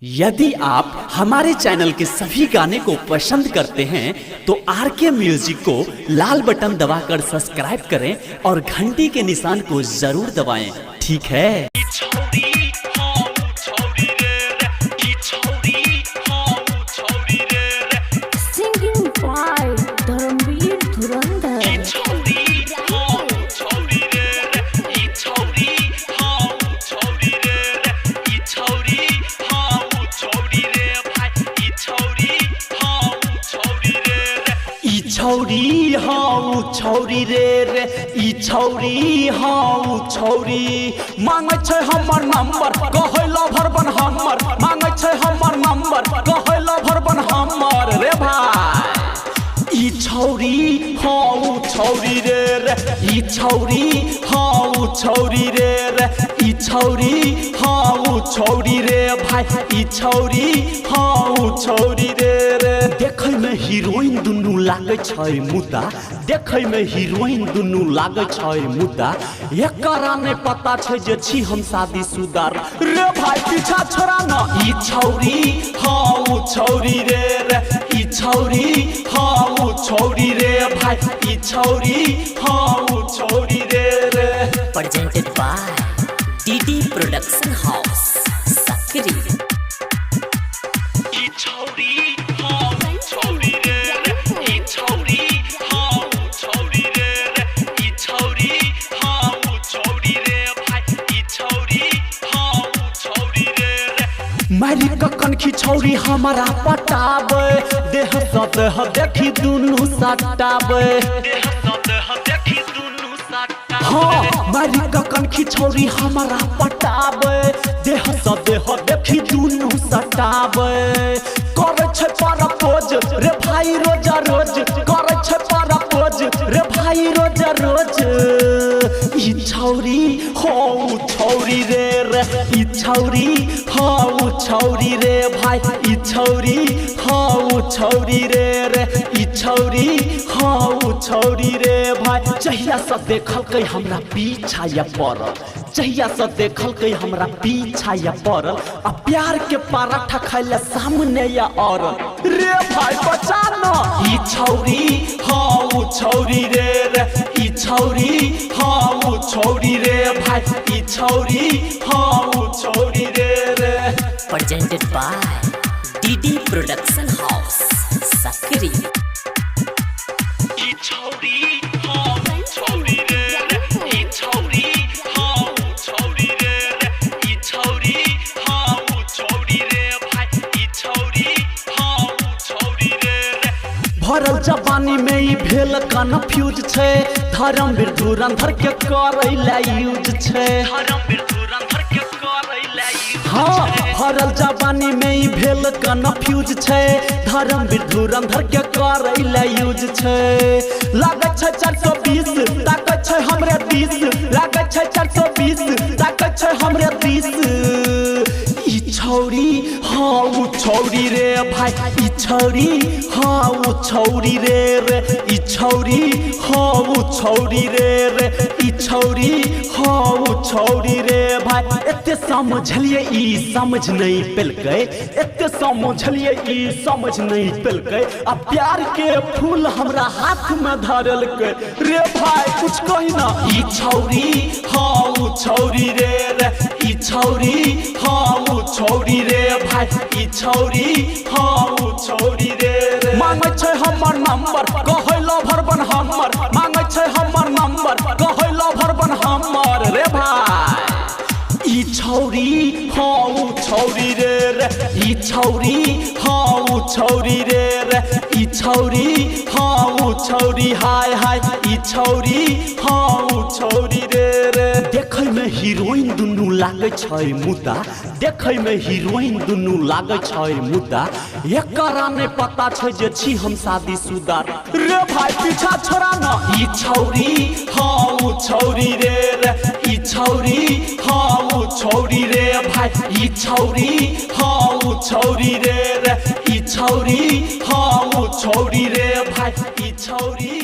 यदि आप हमारे चैनल के सभी गाने को पसंद करते हैं तो आरके म्यूजिक को लाल बटन दबाकर सब्सक्राइब करें और घंटी के निशान को जरूर दबाएं, ठीक है। Singing by धर्मवीर धुरंधर। छौरी हाँ छौरी रे ई छौरी हाँ छौरी मांगे छै हमर नंबर कहै लवर बन हमर मांगे छै हमर नंबर कहै लवर बन हमर रे भाई ई छौरी हाँ छौरी रे ई छौरी हाँ छौरी रे ई छौरी हाँ छौरी रे भाई ई छौरी हाँ छौरी रे देखै में हीरोइन दुनू लागे छै मुदा देखै में हीरोइन दुनू लागे छै मुदा एकरा नै पता छै जे छी हम शादीशुदा रे भाई पीछा छोड़ा न ई छौरी हाँ छौरी रे ई छौरी हाँ छौरी रे भाई ई छौरी हाँ छौरी रे presented by DD Production House, Sakri. ई छौरी हाँ छौरी रे ई छौरी हाँ छौरी रे ई छौरी हाँ छौरी रे भाई ई छौरी हाँ छौरी रे मारी कखन खिछौरी हमारा पटाबे देह स देह देखी दुनू सटाबे देह स देह देखी दुनू सटाबे हाँ मारी कखन खिछौरी हमारा पटाबे देह स देह देखी दुनू सटाबे करे छै परपोज रे भाई रोजा रोज करे छै परपोज रे भाई रोजा रोज ई छौरी हो छौरी रे ई छौरी हो छौरी रे भाई ई छौरी हो छौरी रे ई छौरी हो छौरी रे भाई जहिया से देखलकै हमरा पीछा या पड़ल जहिया से देखलकै हमरा पीछा या पड़ल आ प्यार के पराठा खाइले सामने या और रे भाई बचा न ई छौरी हाँ छौरी रे ई छौरी हाँ छौरी रे भाई ई छौरी हाँ छौरी रे Presented by DD Production House, Sakri. ई छौरी हाँ छौरी रे ई छौरी हाँ छौरी रे ई छौरी हाँ छौरी रे भाई ई छौरी हाँ छौरी रे भरल जवानी में ई भेल कन्फ्यूज छै धर्मवीर धुरंधर के करैला यूज छै धर्मवीर धुरंधर के करैला यूज हाँ भरल जवानी में ई भेल कन्फ्यूज छै धर्मवीर धुरंधर के करैला यूज छै लागै छै 420 ताकै छै हमरे 20 लागै छै 420 ताकै छै हमरे 20 ई छौरी हाँ छौरी रे भाई ई छौरी हाँ छौरी रे ई छौरी हाँ छौरी रे ई छौरी हाँ छौरी रे भाई एते समझलिए ई समझ नहीं पेलकै एते समझलिए ई समझ नहीं पेलकै आ प्यार के फूल हमरा हाथ में धरलकै रे भाई कुछ कही ना ई छौरी हाँ छौरी रे ई छौरी हाँ छौरी रे भाई ई छौरी हाँ छौरी रे मांगे छै हमर नंबर कहै लवर बन हमर मांगे छै हमर नंबर कहै लवर बन हमर रे भाई ई छौरी हाँ छौरी रे ई छौरी हाँ छौरी रे ई छौरी हाँ छौरी हाय हाय ई छौरी हाँ छौरी रे देखै में हीरोइन दुनू लागे छै मुदा देखै में हीरोइन दुनू लागे छै मुदा एकरा नै पता छै जे छी हम शादीशुदा रे भाई पीछा छोड़ा न ई छौरी हाँ छौरी रे ई छौरी हाँ छौरी रे भाई ई छौरी हाँ छौरी रे ई छौरी हाँ छौरी रे भाई ई छौरी